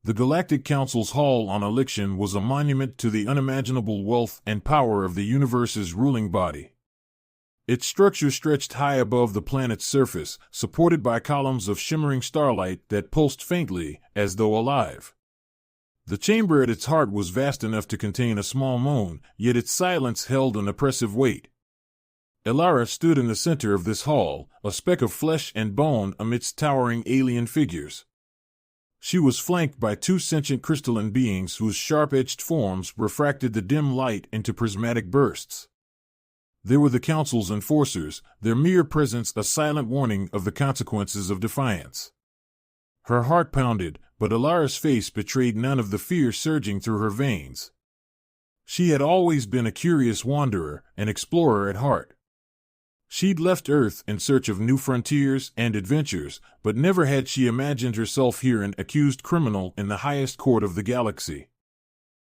The Galactic Council's Hall on Election was a monument to the unimaginable wealth and power of the universe's ruling body. Its structure stretched high above the planet's surface, supported by columns of shimmering starlight that pulsed faintly, as though alive. The chamber at its heart was vast enough to contain a small moon, yet its silence held an oppressive weight. Elara stood in the center of this hall, a speck of flesh and bone amidst towering alien figures. She was flanked by two sentient crystalline beings whose sharp-edged forms refracted the dim light into prismatic bursts. They were the Council's enforcers, their mere presence a silent warning of the consequences of defiance. Her heart pounded, but Elara's face betrayed none of the fear surging through her veins. She had always been a curious wanderer, an explorer at heart. She'd left Earth in search of new frontiers and adventures, but never had she imagined herself here an accused criminal in the highest court of the galaxy.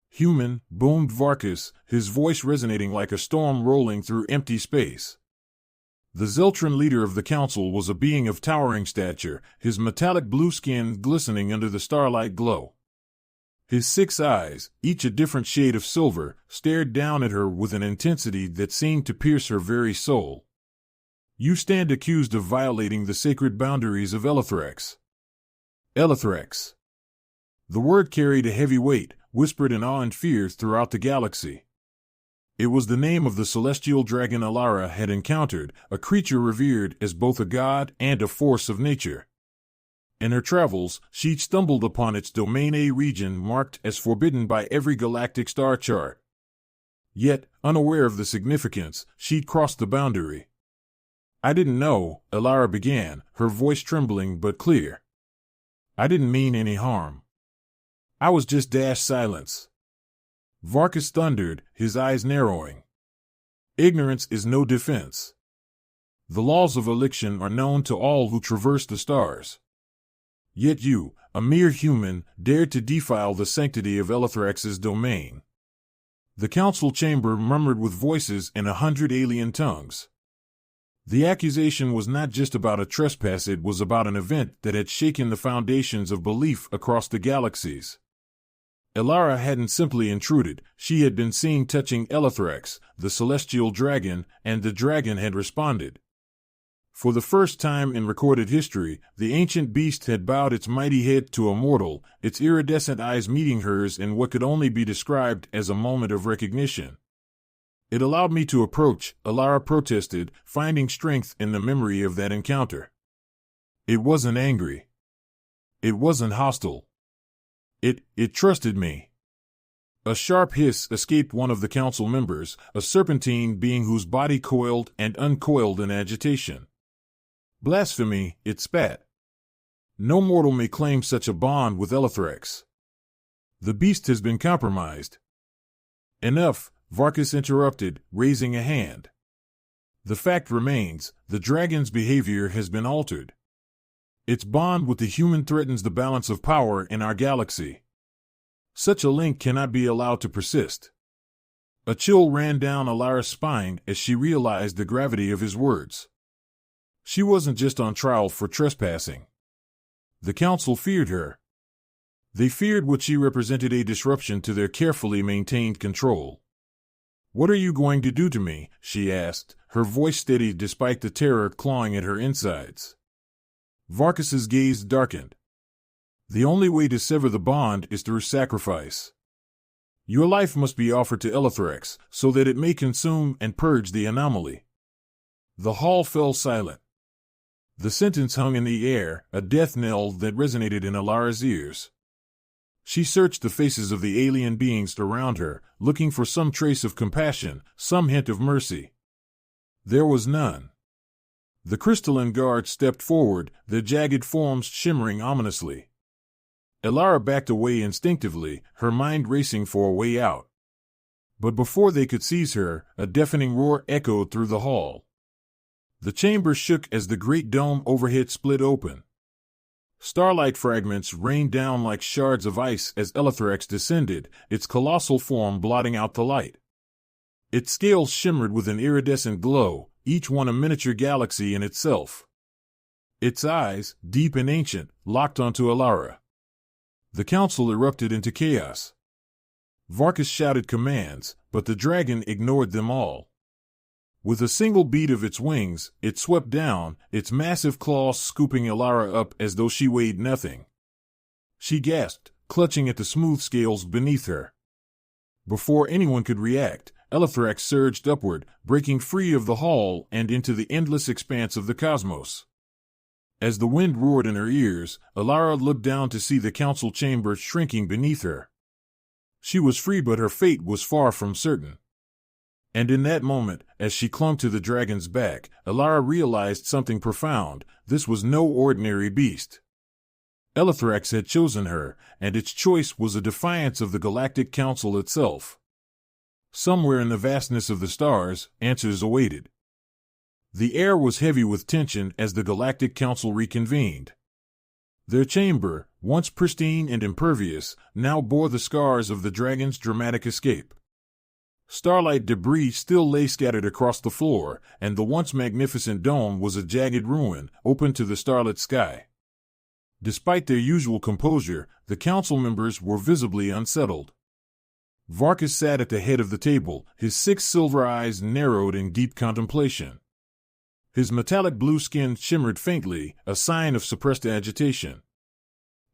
"Human," boomed Varkas, his voice resonating like a storm rolling through empty space. The Zeltran leader of the council was a being of towering stature, his metallic blue skin glistening under the starlight glow. His 6 eyes, each a different shade of silver, stared down at her with an intensity that seemed to pierce her very soul. "You stand accused of violating the sacred boundaries of Elithrex." Elithrex. The word carried a heavy weight, whispered in awe and fear throughout the galaxy. It was the name of the celestial dragon Elara had encountered, a creature revered as both a god and a force of nature. In her travels, she'd stumbled upon its Domain A region marked as forbidden by every galactic star chart. Yet, unaware of the significance, she'd crossed the boundary. "I didn't know," Elara began, her voice trembling but clear. "I didn't mean any harm. I was just silence." Varkas thundered, his eyes narrowing. "Ignorance is no defense. The laws of election are known to all who traverse the stars. Yet you, a mere human, dared to defile the sanctity of Elithrex's domain." The council chamber murmured with voices in 100 alien tongues. The accusation was not just about a trespass, it was about an event that had shaken the foundations of belief across the galaxies. Elara hadn't simply intruded, she had been seen touching Elithrex, the celestial dragon, and the dragon had responded. For the first time in recorded history, the ancient beast had bowed its mighty head to a mortal, its iridescent eyes meeting hers in what could only be described as a moment of recognition. "It allowed me to approach," Elara protested, finding strength in the memory of that encounter. "It wasn't angry. It wasn't hostile. It trusted me." A sharp hiss escaped one of the council members, a serpentine being whose body coiled and uncoiled in agitation. "Blasphemy," it spat. "No mortal may claim such a bond with Elithrex. The beast has been compromised." "Enough," Varkas interrupted, raising a hand. "The fact remains, the dragon's behavior has been altered. Its bond with the human threatens the balance of power in our galaxy. Such a link cannot be allowed to persist." A chill ran down Elara's spine as she realized the gravity of his words. She wasn't just on trial for trespassing. The council feared her. They feared what she represented, a disruption to their carefully maintained control. "What are you going to do to me?" she asked, her voice steady despite the terror clawing at her insides. Varkas's gaze darkened. "The only way to sever the bond is through sacrifice. Your life must be offered to Elithrex, so that it may consume and purge the anomaly." The hall fell silent. The sentence hung in the air, a death knell that resonated in Elara's ears. She searched the faces of the alien beings around her, looking for some trace of compassion, some hint of mercy. There was none. The crystalline guards stepped forward, their jagged forms shimmering ominously. Elara backed away instinctively, her mind racing for a way out. But before they could seize her, a deafening roar echoed through the hall. The chamber shook as the great dome overhead split open. Starlight fragments rained down like shards of ice as Elithrex descended, its colossal form blotting out the light. Its scales shimmered with an iridescent glow, each one a miniature galaxy in itself. Its eyes, deep and ancient, locked onto Elara. The council erupted into chaos. Varkas shouted commands, but the dragon ignored them all. With a single beat of its wings, it swept down, its massive claws scooping Elara up as though she weighed nothing. She gasped, clutching at the smooth scales beneath her. Before anyone could react, Elithrax surged upward, breaking free of the hall and into the endless expanse of the cosmos. As the wind roared in her ears, Elara looked down to see the council chamber shrinking beneath her. She was free, but her fate was far from certain. And in that moment, as she clung to the dragon's back, Elara realized something profound. This was no ordinary beast. Elithrax had chosen her, and its choice was a defiance of the Galactic Council itself. Somewhere in the vastness of the stars, answers awaited. The air was heavy with tension as the Galactic Council reconvened. Their chamber, once pristine and impervious, now bore the scars of the dragon's dramatic escape. Starlight debris still lay scattered across the floor, and the once magnificent dome was a jagged ruin, open to the starlit sky. Despite their usual composure, the council members were visibly unsettled. Varkas sat at the head of the table, his 6 silver eyes narrowed in deep contemplation. His metallic blue skin shimmered faintly, a sign of suppressed agitation.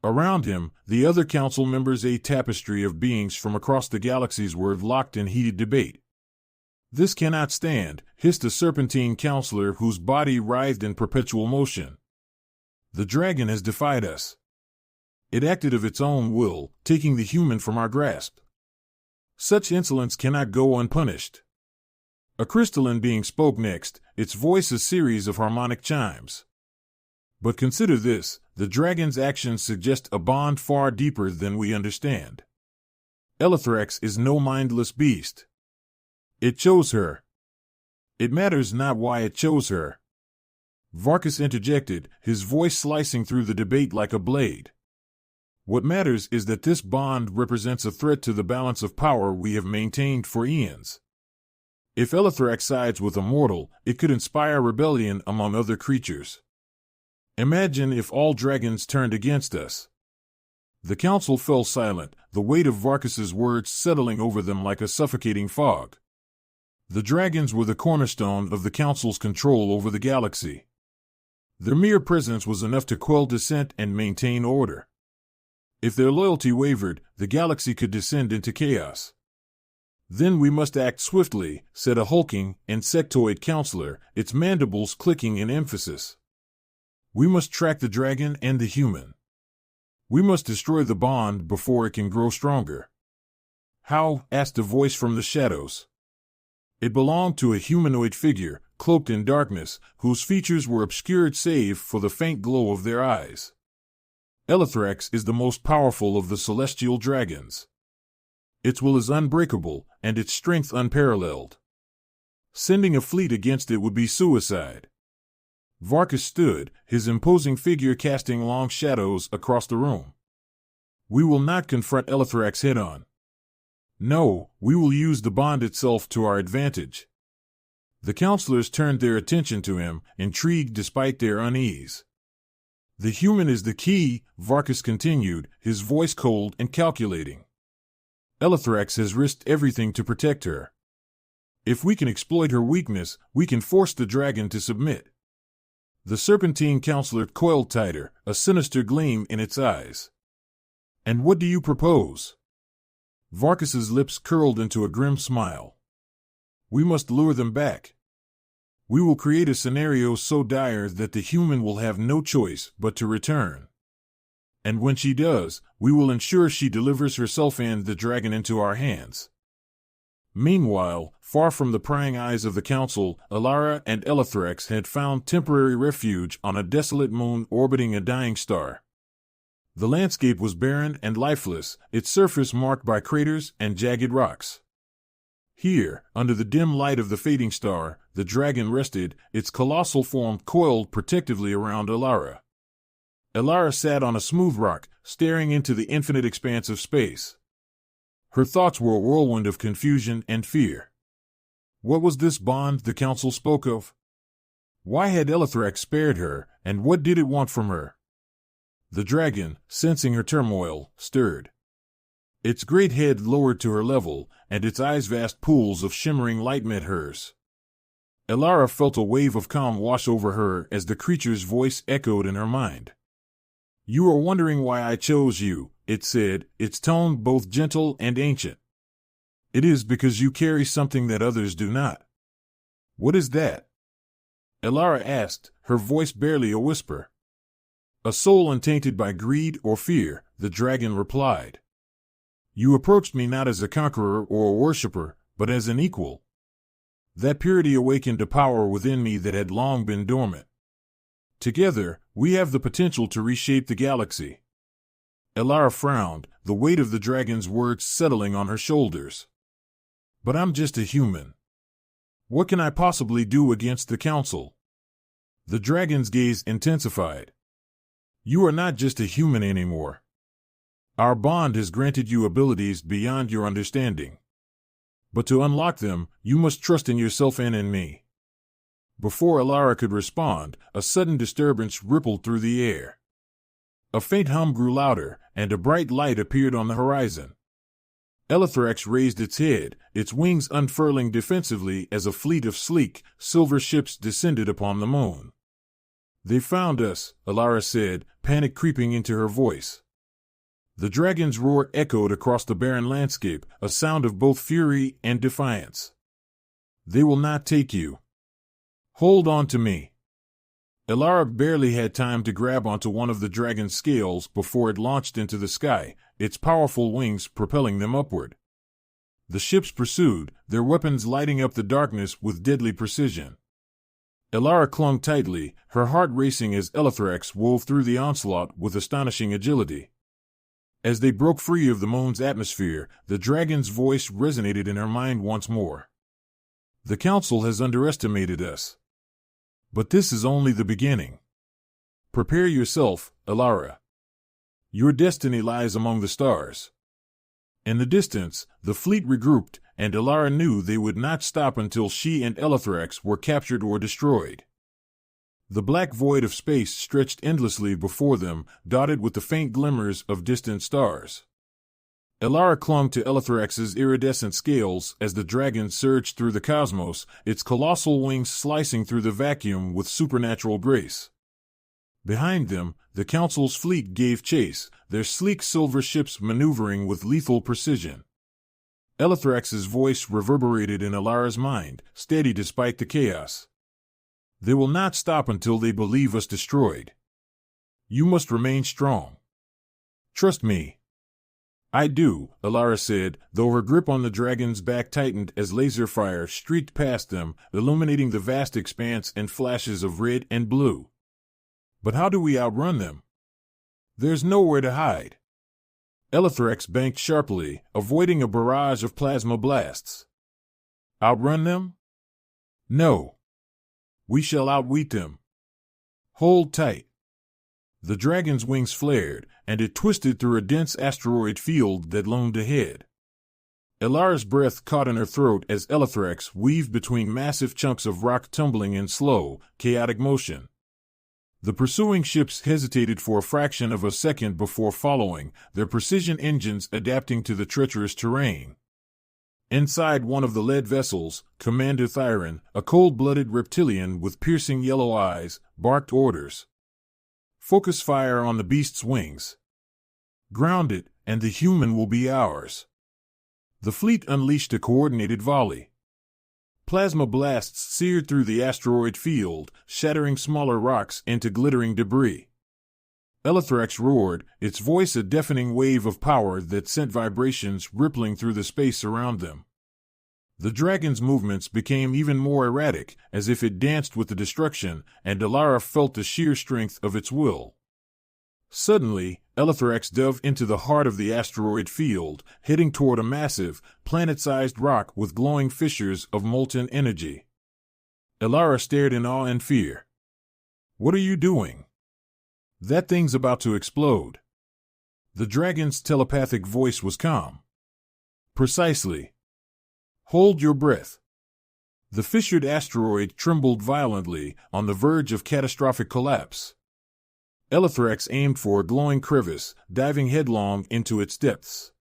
Around him, the other council members, a tapestry of beings from across the galaxies, were locked in heated debate. "This cannot stand," hissed a serpentine counselor whose body writhed in perpetual motion. "The dragon has defied us. It acted of its own will, taking the human from our grasp. Such insolence cannot go unpunished." A crystalline being spoke next, its voice a series of harmonic chimes. "But consider this, the dragon's actions suggest a bond far deeper than we understand. Elithrax is no mindless beast. It chose her. It matters not why it chose her." Varkas interjected, his voice slicing through the debate like a blade. "What matters is that this bond represents a threat to the balance of power we have maintained for eons. If Elithrax sides with a mortal, it could inspire rebellion among other creatures. Imagine if all dragons turned against us." The council fell silent, the weight of Varkas's words settling over them like a suffocating fog. The dragons were the cornerstone of the council's control over the galaxy. Their mere presence was enough to quell dissent and maintain order. If their loyalty wavered, the galaxy could descend into chaos. "Then we must act swiftly," said a hulking, insectoid counselor, its mandibles clicking in emphasis. "We must track the dragon and the human. We must destroy the bond before it can grow stronger." "How?" asked a voice from the shadows. It belonged to a humanoid figure, cloaked in darkness, whose features were obscured save for the faint glow of their eyes. "Elithrax is the most powerful of the celestial dragons. Its will is unbreakable, and its strength unparalleled. Sending a fleet against it would be suicide." Varkas stood, his imposing figure casting long shadows across the room. "We will not confront Elithrax head-on. No, we will use the bond itself to our advantage." The counselors turned their attention to him, intrigued despite their unease. "The human is the key," Varkas continued, his voice cold and calculating. "Elithrax has risked everything to protect her. If we can exploit her weakness, we can force the dragon to submit." The serpentine counselor coiled tighter, a sinister gleam in its eyes. "And what do you propose?" Varkas's lips curled into a grim smile. "We must lure them back. We will create a scenario so dire that the human will have no choice but to return. And when she does, we will ensure she delivers herself and the dragon into our hands." Meanwhile, far from the prying eyes of the council, Elara and Elithrax had found temporary refuge on a desolate moon orbiting a dying star. The landscape was barren and lifeless, its surface marked by craters and jagged rocks. Here, under the dim light of the fading star, the dragon rested, its colossal form coiled protectively around Elara. Elara sat on a smooth rock, staring into the infinite expanse of space. Her thoughts were a whirlwind of confusion and fear. What was this bond the council spoke of? Why had Elithrax spared her, and what did it want from her? The dragon, sensing her turmoil, stirred. Its great head lowered to her level, and its eyes vast pools of shimmering light met hers. Elara felt a wave of calm wash over her as the creature's voice echoed in her mind. "You are wondering why I chose you," it said, its tone both gentle and ancient. "It is because you carry something that others do not." "What is that?" Elara asked, her voice barely a whisper. "A soul untainted by greed or fear," the dragon replied. "You approached me not as a conqueror or a worshipper, but as an equal. That purity awakened a power within me that had long been dormant. Together, we have the potential to reshape the galaxy." Elara frowned, the weight of the dragon's words settling on her shoulders. "But I'm just a human. What can I possibly do against the council?" The dragon's gaze intensified. "You are not just a human anymore. Our bond has granted you abilities beyond your understanding. But to unlock them, you must trust in yourself and in me." Before Elara could respond, a sudden disturbance rippled through the air. A faint hum grew louder, and a bright light appeared on the horizon. Elithrex raised its head, its wings unfurling defensively as a fleet of sleek, silver ships descended upon the moon. "They found us," Elara said, panic creeping into her voice. The dragon's roar echoed across the barren landscape, a sound of both fury and defiance. "They will not take you. Hold on to me." Elara barely had time to grab onto one of the dragon's scales before it launched into the sky, its powerful wings propelling them upward. The ships pursued, their weapons lighting up the darkness with deadly precision. Elara clung tightly, her heart racing as Elithrex wove through the onslaught with astonishing agility. As they broke free of the moon's atmosphere, the dragon's voice resonated in her mind once more. "The council has underestimated us. But this is only the beginning. Prepare yourself, Elara. Your destiny lies among the stars." In the distance, the fleet regrouped, and Elara knew they would not stop until she and Elithrex were captured or destroyed. The black void of space stretched endlessly before them, dotted with the faint glimmers of distant stars. Elara clung to Elithrex's iridescent scales as the dragon surged through the cosmos, its colossal wings slicing through the vacuum with supernatural grace. Behind them, the council's fleet gave chase, their sleek silver ships maneuvering with lethal precision. Elithrex's voice reverberated in Elara's mind, steady despite the chaos. "They will not stop until they believe us destroyed. You must remain strong. Trust me." "I do," Elara said, though her grip on the dragon's back tightened as laser fire streaked past them, illuminating the vast expanse in flashes of red and blue. "But how do we outrun them? There's nowhere to hide." Elithrex banked sharply, avoiding a barrage of plasma blasts. "Outrun them? No. We shall outwit them. Hold tight." The dragon's wings flared, and it twisted through a dense asteroid field that loomed ahead. Elara's breath caught in her throat as Elithrex weaved between massive chunks of rock tumbling in slow, chaotic motion. The pursuing ships hesitated for a fraction of a second before following, their precision engines adapting to the treacherous terrain. Inside one of the lead vessels, Commander Thyron, a cold-blooded reptilian with piercing yellow eyes, barked orders. "Focus fire on the beast's wings. Ground it, and the human will be ours." The fleet unleashed a coordinated volley. Plasma blasts seared through the asteroid field, shattering smaller rocks into glittering debris. Elithrex roared, its voice a deafening wave of power that sent vibrations rippling through the space around them. The dragon's movements became even more erratic, as if it danced with the destruction, and Elara felt the sheer strength of its will. Suddenly, Elithrex dove into the heart of the asteroid field, heading toward a massive, planet-sized rock with glowing fissures of molten energy. Elara stared in awe and fear. "What are you doing? That thing's about to explode." The dragon's telepathic voice was calm. "Precisely. Hold your breath." The fissured asteroid trembled violently, on the verge of catastrophic collapse. Elithrax aimed for a glowing crevice, diving headlong into its depths.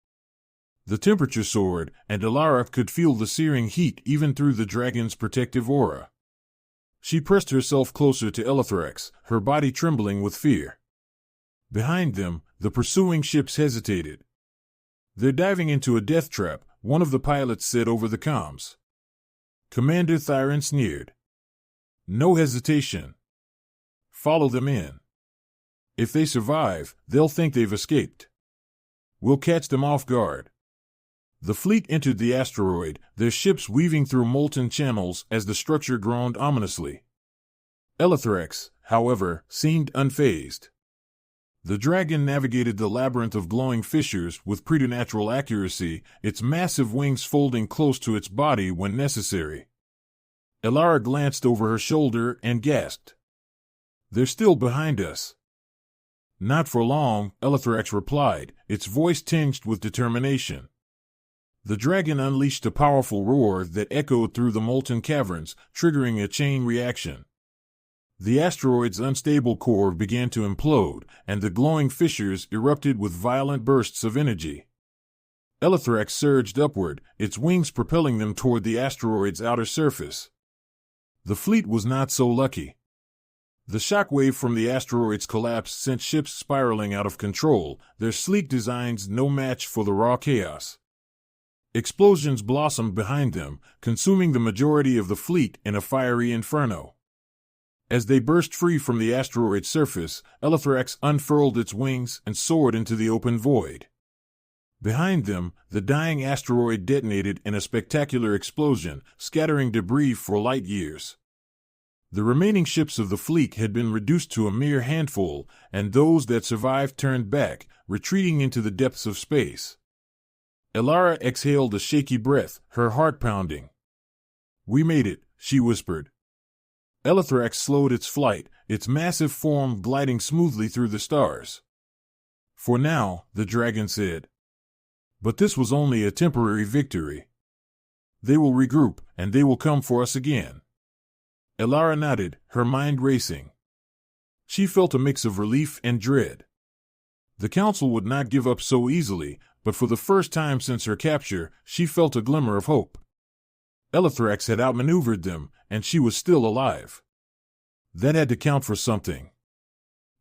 The temperature soared, and Elara could feel the searing heat even through the dragon's protective aura. She pressed herself closer to Elithrax, her body trembling with fear. Behind them, the pursuing ships hesitated. "They're diving into a death trap," one of the pilots said over the comms. Commander Thyron sneered. "No hesitation. Follow them in. If they survive, they'll think they've escaped. We'll catch them off guard." The fleet entered the asteroid, their ships weaving through molten channels as the structure groaned ominously. Elithrax, however, seemed unfazed. The dragon navigated the labyrinth of glowing fissures with preternatural accuracy, its massive wings folding close to its body when necessary. Elara glanced over her shoulder and gasped. "They're still behind us." "Not for long," Elithrax replied, its voice tinged with determination. The dragon unleashed a powerful roar that echoed through the molten caverns, triggering a chain reaction. The asteroid's unstable core began to implode, and the glowing fissures erupted with violent bursts of energy. Elithrax surged upward, its wings propelling them toward the asteroid's outer surface. The fleet was not so lucky. The shockwave from the asteroid's collapse sent ships spiraling out of control, their sleek designs no match for the raw chaos. Explosions blossomed behind them, consuming the majority of the fleet in a fiery inferno. As they burst free from the asteroid's surface, Elithrax unfurled its wings and soared into the open void. Behind them, the dying asteroid detonated in a spectacular explosion, scattering debris for light years. The remaining ships of the fleet had been reduced to a mere handful, and those that survived turned back, retreating into the depths of space. Elara exhaled a shaky breath, her heart pounding. "We made it," she whispered. Elithrax slowed its flight, its massive form gliding smoothly through the stars. "For now," the dragon said. "But this was only a temporary victory. They will regroup, and they will come for us again." Elara nodded, her mind racing. She felt a mix of relief and dread. The council would not give up so easily, but for the first time since her capture, she felt a glimmer of hope. Elithrax had outmaneuvered them, and she was still alive. That had to count for something.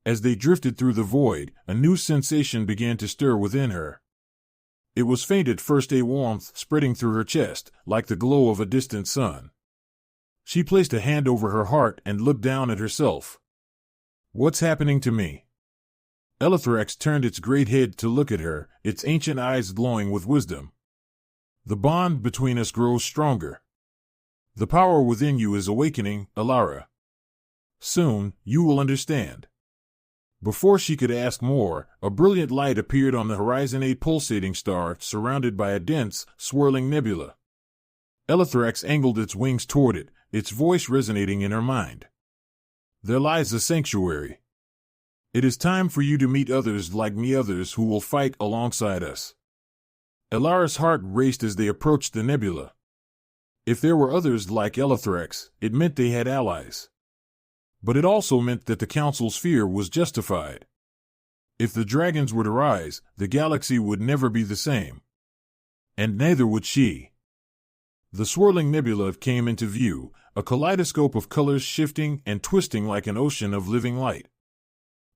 As they drifted through the void, a new sensation began to stir within her. It was faint at first, a warmth spreading through her chest, like the glow of a distant sun. She placed a hand over her heart and looked down at herself. "What's happening to me?" Elithrax turned its great head to look at her, its ancient eyes glowing with wisdom. "The bond between us grows stronger. The power within you is awakening, Elara. Soon, you will understand." Before she could ask more, a brilliant light appeared on the horizon, a pulsating star surrounded by a dense, swirling nebula. Elithrax angled its wings toward it, its voice resonating in her mind. "There lies a sanctuary. It is time for you to meet others like me, others who will fight alongside us." Elara's heart raced as they approached the nebula. If there were others like Elithrax, it meant they had allies. But it also meant that the Council's fear was justified. If the dragons were to rise, the galaxy would never be the same. And neither would she. The swirling nebula came into view, a kaleidoscope of colors shifting and twisting like an ocean of living light.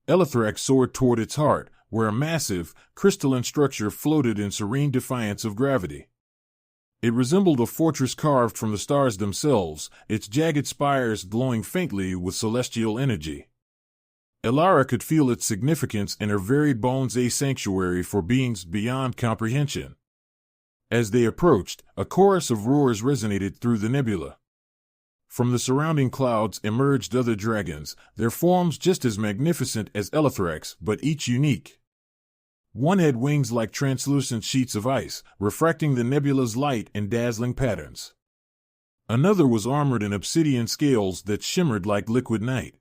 Elithrax soared toward its heart, where a massive, crystalline structure floated in serene defiance of gravity. It resembled a fortress carved from the stars themselves, its jagged spires glowing faintly with celestial energy. Elara could feel its significance in her very bones, a sanctuary for beings beyond comprehension. As they approached, a chorus of roars resonated through the nebula. From the surrounding clouds emerged other dragons, their forms just as magnificent as Elithrax, but each unique. One had wings like translucent sheets of ice, refracting the nebula's light in dazzling patterns. Another was armored in obsidian scales that shimmered like liquid night.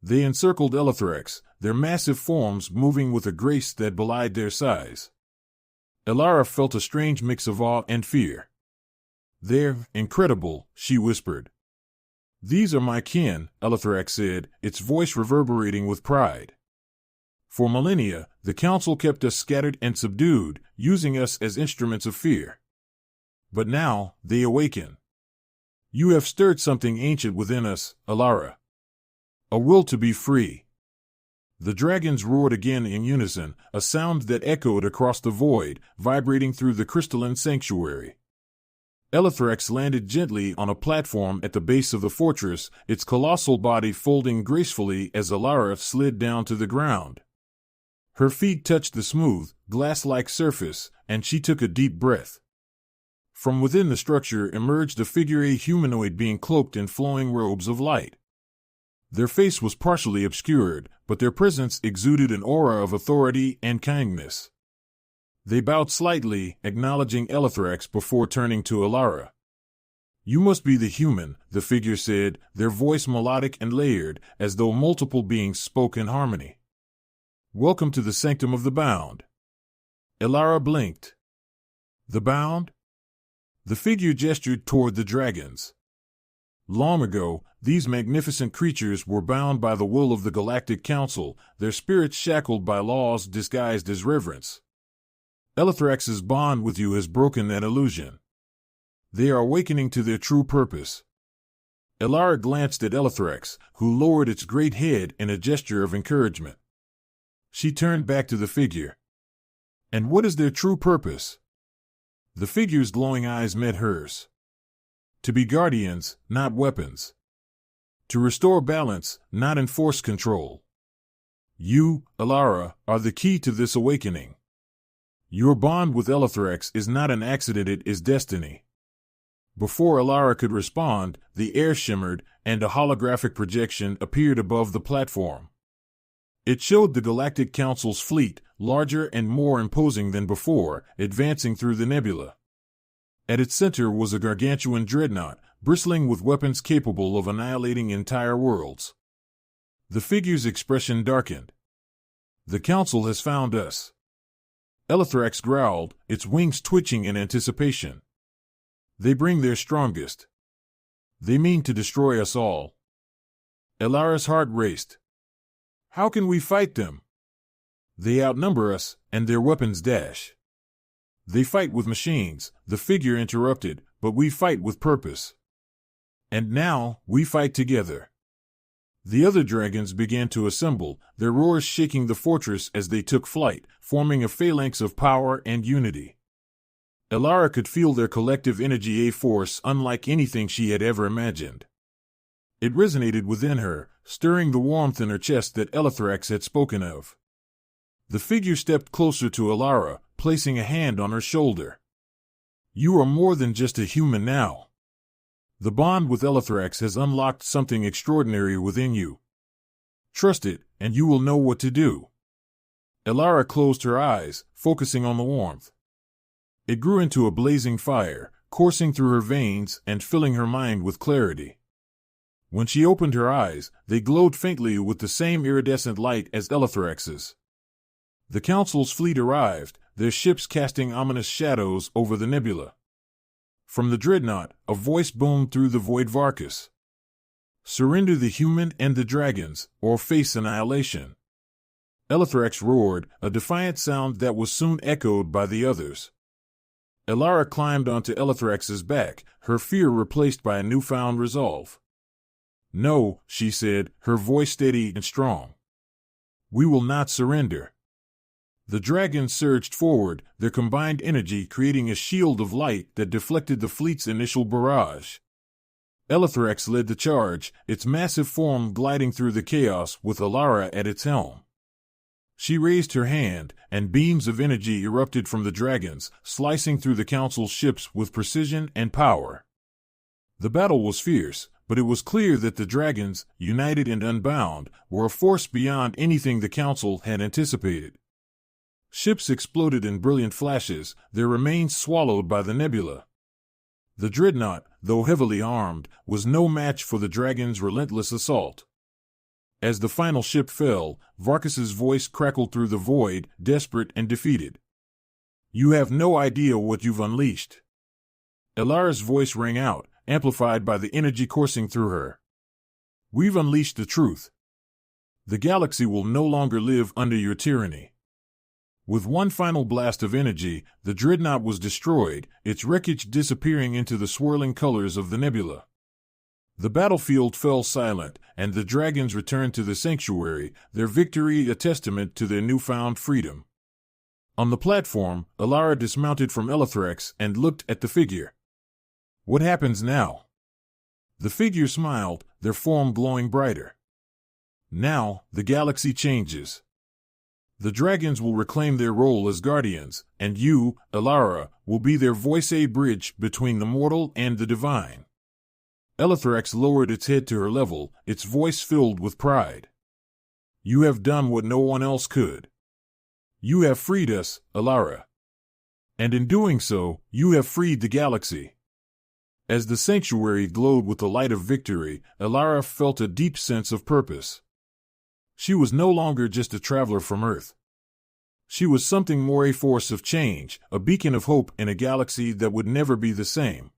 They encircled Elithrax, their massive forms moving with a grace that belied their size. Elara felt a strange mix of awe and fear. "They're incredible," she whispered. "These are my kin," Elithrax said, its voice reverberating with pride. For millennia, the Council kept us scattered and subdued, using us as instruments of fear. But now, they awaken. You have stirred something ancient within us, Alara. A will to be free. The dragons roared again in unison, a sound that echoed across the void, vibrating through the crystalline sanctuary. Elithrex landed gently on a platform at the base of the fortress, its colossal body folding gracefully as Alara slid down to the ground. Her feet touched the smooth, glass-like surface, and she took a deep breath. From within the structure emerged a figure-8 humanoid being cloaked in flowing robes of light. Their face was partially obscured, but their presence exuded an aura of authority and kindness. They bowed slightly, acknowledging Elithrex before turning to Alara. "You must be the human," the figure said, their voice melodic and layered, as though multiple beings spoke in harmony. "Welcome to the Sanctum of the Bound." Alara blinked. "The Bound?" The figure gestured toward the dragons. Long ago, these magnificent creatures were bound by the will of the Galactic Council, their spirits shackled by laws disguised as reverence. Elithrex's bond with you has broken that illusion. They are awakening to their true purpose. Alara glanced at Elithrex, who lowered its great head in a gesture of encouragement. She turned back to the figure. "And what is their true purpose?" The figure's glowing eyes met hers. "To be guardians, not weapons. To restore balance, not enforce control. You, Alara, are the key to this awakening. Your bond with Elithrex is not an accident, it is destiny." Before Alara could respond, the air shimmered, and a holographic projection appeared above the platform. It showed the Galactic Council's fleet, larger and more imposing than before, advancing through the nebula. At its center was a gargantuan dreadnought, bristling with weapons capable of annihilating entire worlds. The figure's expression darkened. "The Council has found us." Elithrex growled, its wings twitching in anticipation. "They bring their strongest. They mean to destroy us all." Alara's heart raced. "How can we fight them? They outnumber us, and their weapons dash." "They fight with machines," the figure interrupted, "but we fight with purpose. And now, we fight together." The other dragons began to assemble, their roars shaking the fortress as they took flight, forming a phalanx of power and unity. Alara could feel their collective energy, a force unlike anything she had ever imagined. It resonated within her, stirring the warmth in her chest that Elithrex had spoken of. The figure stepped closer to Alara, placing a hand on her shoulder. "You are more than just a human now. The bond with Elithrex has unlocked something extraordinary within you. Trust it, and you will know what to do." Alara closed her eyes, focusing on the warmth. It grew into a blazing fire, coursing through her veins and filling her mind with clarity. When she opened her eyes, they glowed faintly with the same iridescent light as Elithrex's. The Council's fleet arrived, their ships casting ominous shadows over the nebula. From the dreadnought, a voice boomed through the void Varkas. "Surrender the human and the dragons, or face annihilation." Elithrex roared, a defiant sound that was soon echoed by the others. Alara climbed onto Elithrex's back, her fear replaced by a newfound resolve. "No," she said, her voice steady and strong. "We will not surrender." The dragons surged forward, their combined energy creating a shield of light that deflected the fleet's initial barrage. Elithrex led the charge, its massive form gliding through the chaos with Alara at its helm. She raised her hand, and beams of energy erupted from the dragons, slicing through the Council's ships with precision and power. The battle was fierce, but it was clear that the dragons, united and unbound, were a force beyond anything the Council had anticipated. Ships exploded in brilliant flashes, their remains swallowed by the nebula. The dreadnought, though heavily armed, was no match for the dragon's relentless assault. As the final ship fell, Varkas's voice crackled through the void, desperate and defeated. "You have no idea what you've unleashed." Alara's voice rang out, amplified by the energy coursing through her. "We've unleashed the truth. The galaxy will no longer live under your tyranny. With one final blast of energy, the dreadnought was destroyed, its wreckage disappearing into the swirling colors of the nebula. The battlefield fell silent, and the dragons returned to the sanctuary, their victory a testament to their newfound freedom. On the platform, Alara dismounted from Elithrax and looked at the figure. What happens now? The figure smiled, their form glowing brighter. Now, the galaxy changes. The dragons will reclaim their role as guardians, and you, Alara, will be their voice-a bridge between the mortal and the divine. Elithrax lowered its head to her level, its voice filled with pride. You have done what no one else could. You have freed us, Alara. And in doing so, you have freed the galaxy. As the sanctuary glowed with the light of victory, Alara felt a deep sense of purpose. She was no longer just a traveler from Earth. She was something more, a force of change, a beacon of hope in a galaxy that would never be the same.